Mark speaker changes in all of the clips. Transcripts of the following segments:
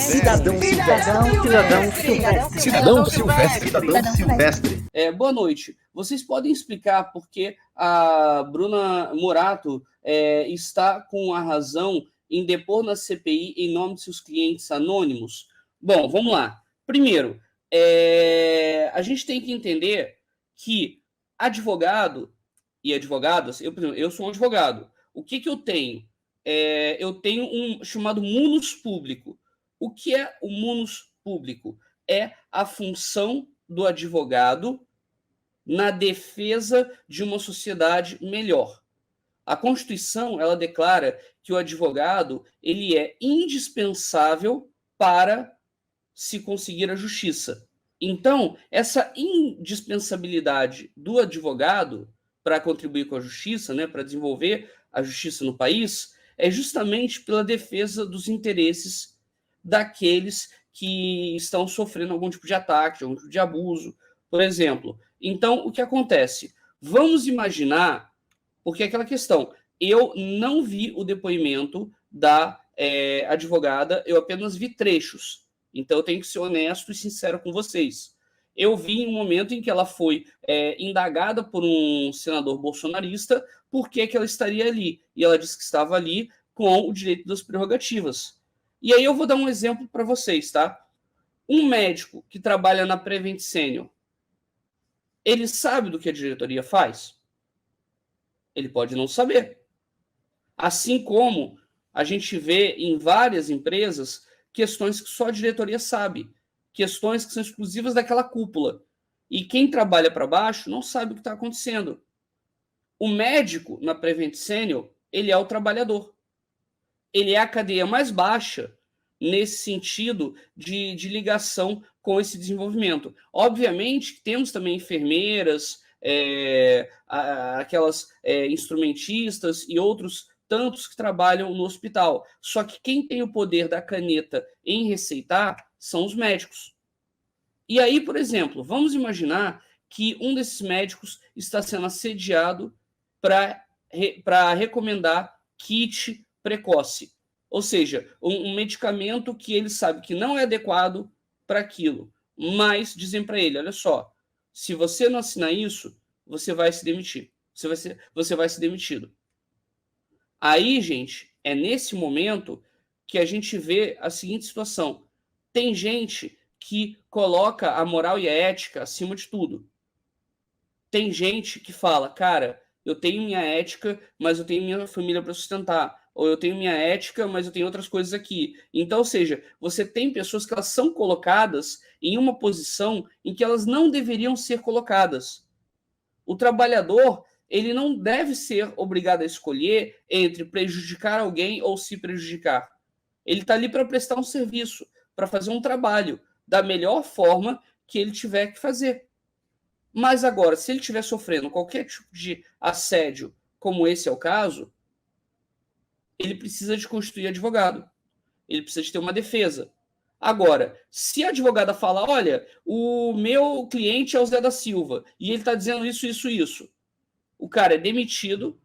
Speaker 1: Cidadão Silvestre.
Speaker 2: Boa noite. Vocês podem explicar por que a Bruna Morato está com a razão em depor na CPI em nome de seus clientes anônimos? Bom, vamos lá. Primeiro, a gente tem que entender que advogado e advogadas, eu sou um advogado. O que eu tenho? Eu tenho um chamado munus público. O que é o munus público? É a função do advogado na defesa de uma sociedade melhor. A Constituição, ela declara que o advogado ele é indispensável para se conseguir a justiça. Então, essa indispensabilidade do advogado para contribuir com a justiça, né, para desenvolver a justiça no país, é justamente pela defesa dos interesses daqueles que estão sofrendo algum tipo de ataque, algum tipo de abuso, por exemplo. Então, o que acontece? Vamos imaginar, porque é aquela questão, eu não vi o depoimento da advogada, eu apenas vi trechos. Então, eu tenho que ser honesto e sincero com vocês. Eu vi em um momento em que ela foi indagada por um senador bolsonarista por que ela estaria ali. E ela disse que estava ali com o direito das prerrogativas. E aí eu vou dar um exemplo para vocês, tá? Um médico que trabalha na Prevent Senior, ele sabe do que a diretoria faz? Ele pode não saber. Assim como a gente vê em várias empresas questões que só a diretoria sabe, questões que são exclusivas daquela cúpula. E quem trabalha para baixo não sabe o que está acontecendo. O médico na Prevent Senior, ele é o trabalhador. Ele é a cadeia mais baixa nesse sentido de ligação com esse desenvolvimento. Obviamente, temos também enfermeiras, aquelas instrumentistas e outros tantos que trabalham no hospital. Só que quem tem o poder da caneta em receitar são os médicos. E aí, por exemplo, vamos imaginar que um desses médicos está sendo assediado para recomendar kit precoce. Ou seja, um medicamento que ele sabe que não é adequado para aquilo. Mas dizem para ele, olha só, se você não assinar isso, você vai se demitir. Você vai ser demitido. Aí, gente, é nesse momento que a gente vê a seguinte situação. Tem gente que coloca a moral e a ética acima de tudo. Tem gente que fala, cara, eu tenho minha ética, mas eu tenho minha família para sustentar. Ou eu tenho minha ética, mas eu tenho outras coisas aqui. Então, ou seja, você tem pessoas que elas são colocadas em uma posição em que elas não deveriam ser colocadas. O trabalhador, ele não deve ser obrigado a escolher entre prejudicar alguém ou se prejudicar. Ele está ali para prestar um serviço, para fazer um trabalho da melhor forma que ele tiver que fazer. Mas agora, se ele estiver sofrendo qualquer tipo de assédio, como esse é o caso, ele precisa de constituir advogado. Ele precisa de ter uma defesa. Agora, se a advogada fala, olha, o meu cliente é o Zé da Silva, e ele está dizendo isso, isso, isso. O cara é demitido,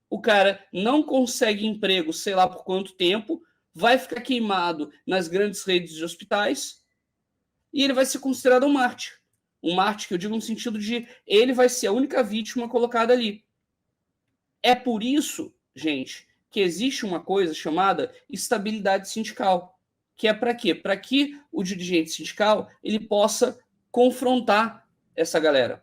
Speaker 2: o cara não consegue emprego, sei lá por quanto tempo, vai ficar queimado nas grandes redes de hospitais, e ele vai ser considerado um mártir. Um mártir que eu digo no sentido de ele vai ser a única vítima colocada ali. É por isso, gente, que existe uma coisa chamada estabilidade sindical, que é para quê? Para que o dirigente sindical ele possa confrontar essa galera,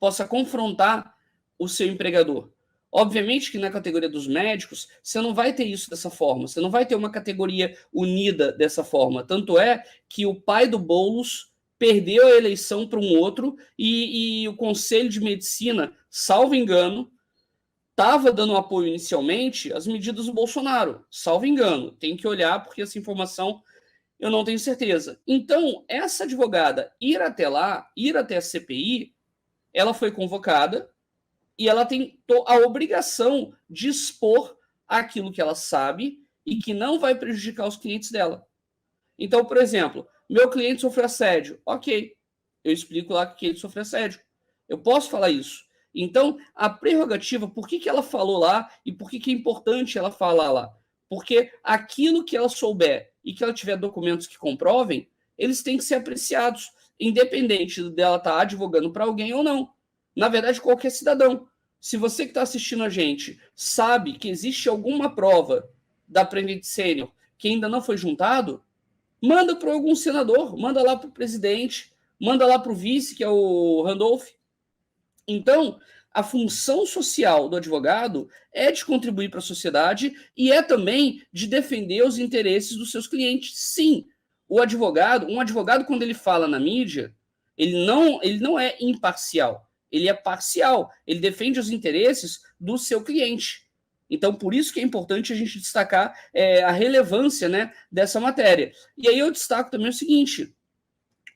Speaker 2: possa confrontar o seu empregador. Obviamente que na categoria dos médicos, você não vai ter isso dessa forma, você não vai ter uma categoria unida dessa forma. Tanto é que o pai do Boulos perdeu a eleição para um outro e o Conselho de Medicina, salvo engano, estava dando apoio inicialmente às medidas do Bolsonaro, salvo engano. Tem que olhar porque essa informação eu não tenho certeza. Então, essa advogada ir até lá, ir até a CPI, ela foi convocada e ela tem a obrigação de expor aquilo que ela sabe e que não vai prejudicar os clientes dela. Então, por exemplo, meu cliente sofreu assédio. Ok, eu explico lá que ele sofreu assédio. Eu posso falar isso. Então, a prerrogativa, por que ela falou lá e por que é importante ela falar lá? Porque aquilo que ela souber e que ela tiver documentos que comprovem, eles têm que ser apreciados, independente dela estar advogando para alguém ou não. Na verdade, qualquer cidadão. Se você que está assistindo a gente sabe que existe alguma prova da Prevent Senior que ainda não foi juntado, manda para algum senador, manda lá para o presidente, manda lá para o vice, que é o Randolph. Então, a função social do advogado é de contribuir para a sociedade e é também de defender os interesses dos seus clientes. Sim, um advogado, quando ele fala na mídia, ele não é imparcial, ele é parcial, ele defende os interesses do seu cliente. Então, por isso que é importante a gente destacar a relevância, né, dessa matéria. E aí eu destaco também o seguinte: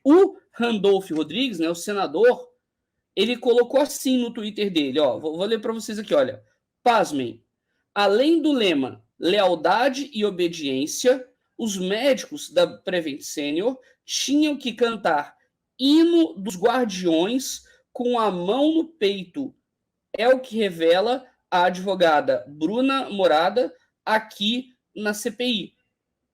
Speaker 2: o Randolph Rodrigues, né, o senador, ele colocou assim no Twitter dele, ó, vou ler para vocês aqui, olha. Pasmem, além do lema lealdade e obediência, os médicos da Prevent Senior tinham que cantar hino dos guardiões com a mão no peito. É o que revela a advogada Bruna Morada aqui na CPI.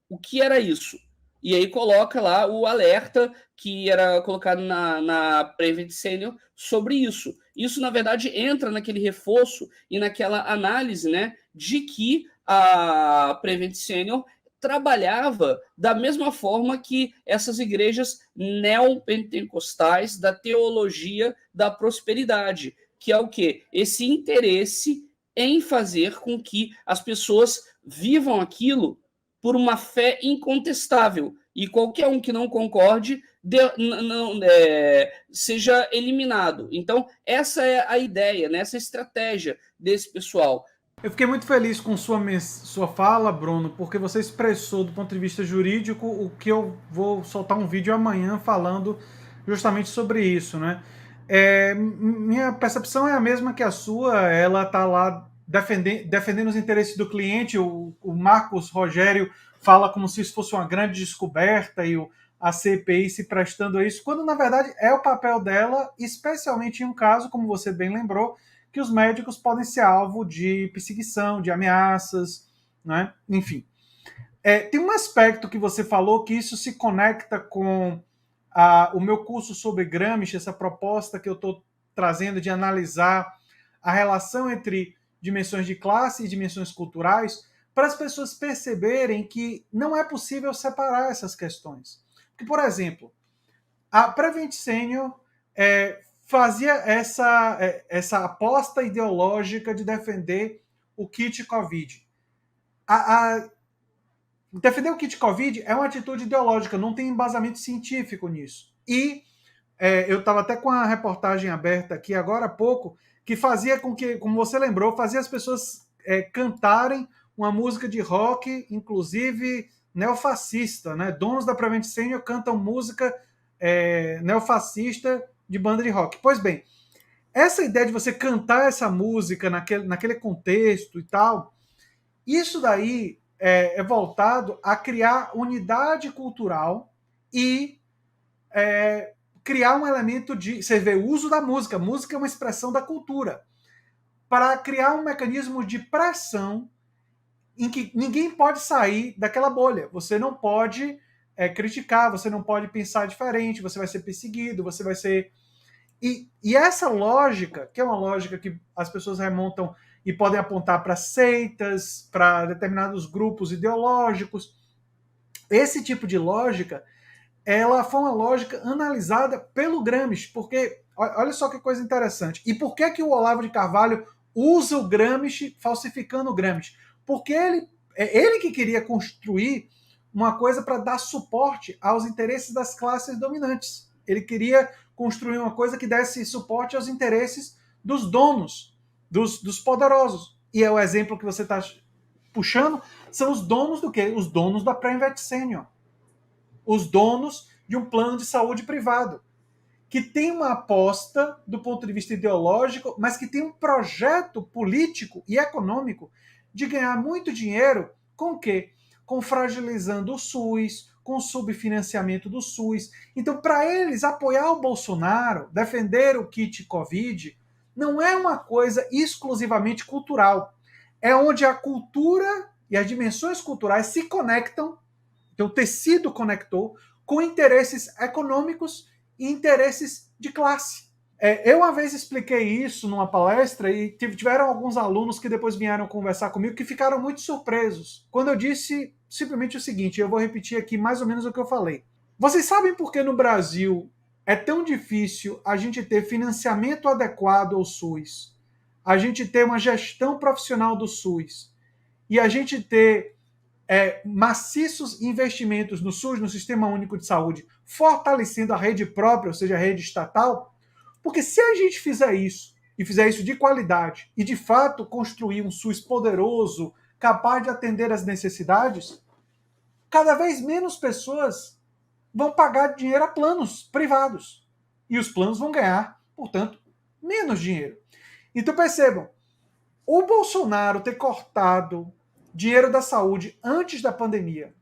Speaker 2: O que era isso? E aí coloca lá o alerta que era colocado na Prevent Senior sobre isso. Isso, na verdade, entra naquele reforço e naquela análise, né, de que a Prevent Senior trabalhava da mesma forma que essas igrejas neopentecostais da teologia da prosperidade, que é o quê? Esse interesse em fazer com que as pessoas vivam aquilo por uma fé incontestável, e qualquer um que não concorde seja eliminado. Então, essa é a ideia, né? Essa estratégia desse pessoal.
Speaker 1: Eu fiquei muito feliz com sua fala, Bruno, porque você expressou do ponto de vista jurídico o que eu vou soltar um vídeo amanhã falando justamente sobre isso, né? Minha percepção é a mesma que a sua, ela está lá defendendo os interesses do cliente, o Marcos Rogério fala como se isso fosse uma grande descoberta e a CPI se prestando a isso, quando na verdade é o papel dela, especialmente em um caso, como você bem lembrou, que os médicos podem ser alvo de perseguição, de ameaças, né? Enfim. Tem um aspecto que você falou que isso se conecta com o meu curso sobre Gramsci, essa proposta que eu estou trazendo de analisar a relação entre dimensões de classe e dimensões culturais, para as pessoas perceberem que não é possível separar essas questões. Porque, por exemplo, a Prevent Senior fazia essa aposta ideológica de defender o kit Covid. Defender o kit Covid é uma atitude ideológica, não tem embasamento científico nisso. E eu estava até com a reportagem aberta aqui agora há pouco, que fazia com que, como você lembrou, fazia as pessoas cantarem uma música de rock, inclusive neofascista, né? Donos da Prevent Senior cantam música neofascista de banda de rock. Pois bem, essa ideia de você cantar essa música naquele contexto e tal, isso daí é voltado a criar unidade cultural e criar um elemento de... Você vê o uso da música. Música é uma expressão da cultura. Para criar um mecanismo de pressão em que ninguém pode sair daquela bolha. Você não pode criticar, você não pode pensar diferente, você vai ser perseguido, você vai ser... E essa lógica, que é uma lógica que as pessoas remontam e podem apontar para seitas, para determinados grupos ideológicos, esse tipo de lógica, ela foi uma lógica analisada pelo Gramsci, porque, olha só que coisa interessante. E por que o Olavo de Carvalho usa o Gramsci, falsificando o Gramsci? Porque ele que queria construir uma coisa para dar suporte aos interesses das classes dominantes. Ele queria construir uma coisa que desse suporte aos interesses dos donos, dos poderosos. E é o exemplo que você está puxando, são os donos do quê? Os donos da Prevent Senior. Os donos de um plano de saúde privado, que tem uma aposta do ponto de vista ideológico, mas que tem um projeto político e econômico de ganhar muito dinheiro com o quê? Com fragilizando o SUS, com o subfinanciamento do SUS. Então, para eles, apoiar o Bolsonaro, defender o kit Covid, não é uma coisa exclusivamente cultural. É onde a cultura e as dimensões culturais se conectam, então o tecido conectou com interesses econômicos e interesses de classe. Eu uma vez expliquei isso numa palestra e tiveram alguns alunos que depois vieram conversar comigo que ficaram muito surpresos quando eu disse simplesmente o seguinte, eu vou repetir aqui mais ou menos o que eu falei. Vocês sabem por que no Brasil é tão difícil a gente ter financiamento adequado ao SUS, a gente ter uma gestão profissional do SUS e a gente ter maciços investimentos no SUS, no Sistema Único de Saúde, fortalecendo a rede própria, ou seja, a rede estatal? Porque se a gente fizer isso, e fizer isso de qualidade, e de fato construir um SUS poderoso, capaz de atender às necessidades, cada vez menos pessoas vão pagar dinheiro a planos privados. E os planos vão ganhar, portanto, menos dinheiro. Então percebam, o Bolsonaro ter cortado dinheiro da saúde antes da pandemia,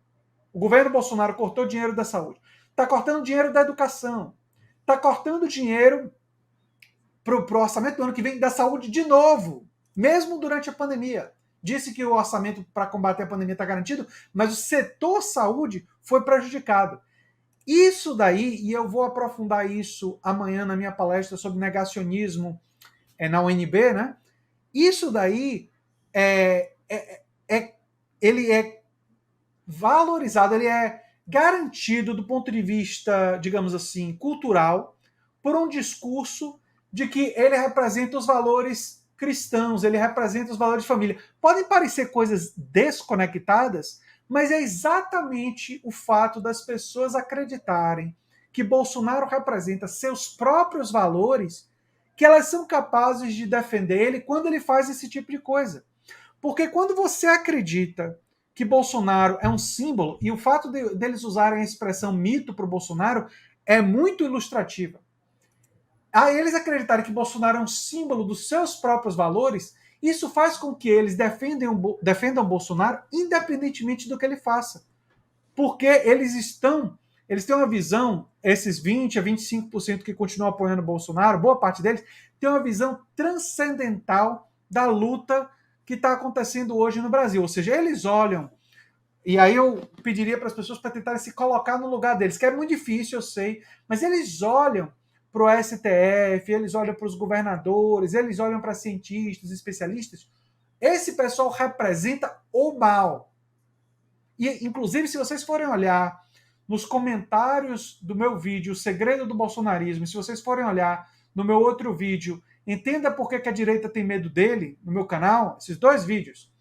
Speaker 1: o governo Bolsonaro cortou dinheiro da saúde, está cortando dinheiro da educação, está cortando dinheiro para o orçamento do ano que vem da saúde de novo, mesmo durante a pandemia. Disse que o orçamento para combater a pandemia está garantido, mas o setor saúde foi prejudicado. Isso daí, e eu vou aprofundar isso amanhã na minha palestra sobre negacionismo na UNB, né? Isso daí ele é valorizado, ele é garantido do ponto de vista, digamos assim, cultural, por um discurso de que ele representa os valores cristãos, ele representa os valores de família. Podem parecer coisas desconectadas, mas é exatamente o fato das pessoas acreditarem que Bolsonaro representa seus próprios valores que elas são capazes de defender ele quando ele faz esse tipo de coisa. Porque quando você acredita que Bolsonaro é um símbolo, e o fato deles usarem a expressão mito para o Bolsonaro é muito ilustrativa. A eles acreditarem que Bolsonaro é um símbolo dos seus próprios valores, isso faz com que eles defendam Bolsonaro independentemente do que ele faça. Porque eles têm uma visão, esses 20 a 25% que continuam apoiando Bolsonaro, boa parte deles, tem uma visão transcendental da luta que está acontecendo hoje no Brasil. Ou seja, eles olham, e aí eu pediria para as pessoas para tentarem se colocar no lugar deles, que é muito difícil, eu sei, mas eles olham para o STF, eles olham para os governadores, eles olham para cientistas, especialistas. Esse pessoal representa o mal. E, inclusive, se vocês forem olhar nos comentários do meu vídeo, O Segredo do Bolsonarismo, se vocês forem olhar no meu outro vídeo, Entenda por que a direita tem medo dele, no meu canal, esses dois vídeos,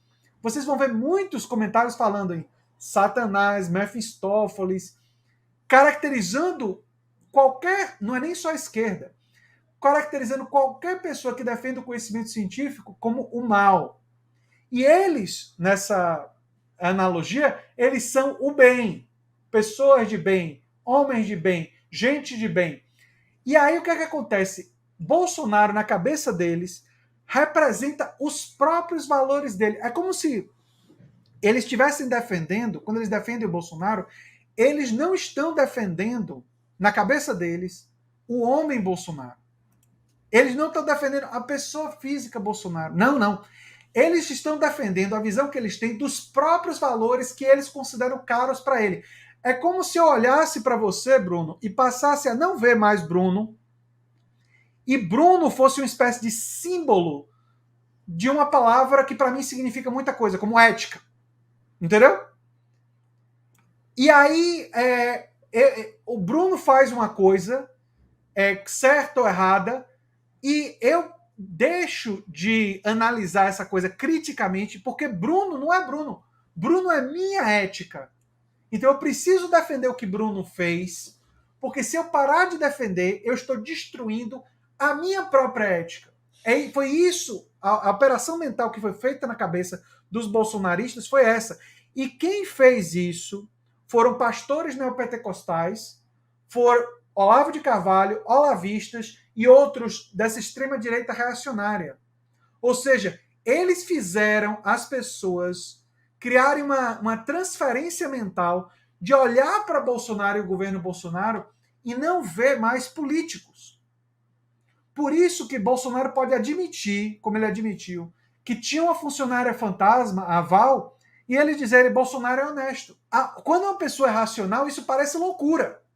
Speaker 1: vocês vão ver muitos comentários falando em Satanás, Mefistófeles, caracterizando qualquer, não é nem só a esquerda, caracterizando qualquer pessoa que defenda o conhecimento científico como o mal. E eles, nessa analogia, eles são o bem, pessoas de bem, homens de bem, gente de bem. E aí o que é que acontece? Bolsonaro, na cabeça deles, representa os próprios valores dele. É como se eles estivessem defendendo, quando eles defendem o Bolsonaro, eles não estão defendendo, na cabeça deles, o homem Bolsonaro. Eles não estão defendendo a pessoa física Bolsonaro. Não, não. Eles estão defendendo a visão que eles têm dos próprios valores que eles consideram caros para ele. É como se eu olhasse para você, Bruno, e passasse a não ver mais Bruno, e Bruno fosse uma espécie de símbolo de uma palavra que para mim significa muita coisa, como ética. Entendeu? E aí o Bruno faz uma coisa, certa ou errada, e eu deixo de analisar essa coisa criticamente, porque Bruno não é Bruno. Bruno é minha ética. Então eu preciso defender o que Bruno fez, porque se eu parar de defender, eu estou destruindo a minha própria ética. Foi isso, a operação mental que foi feita na cabeça dos bolsonaristas foi essa. E quem fez isso foram pastores neopentecostais, foram Olavo de Carvalho, olavistas e outros dessa extrema-direita reacionária. Ou seja, eles fizeram as pessoas criarem uma transferência mental de olhar para Bolsonaro e o governo Bolsonaro e não ver mais políticos. Por isso que Bolsonaro pode admitir, como ele admitiu, que tinha uma funcionária fantasma, a Val, e eles dizerem Bolsonaro é honesto. Quando uma pessoa é racional, isso parece loucura.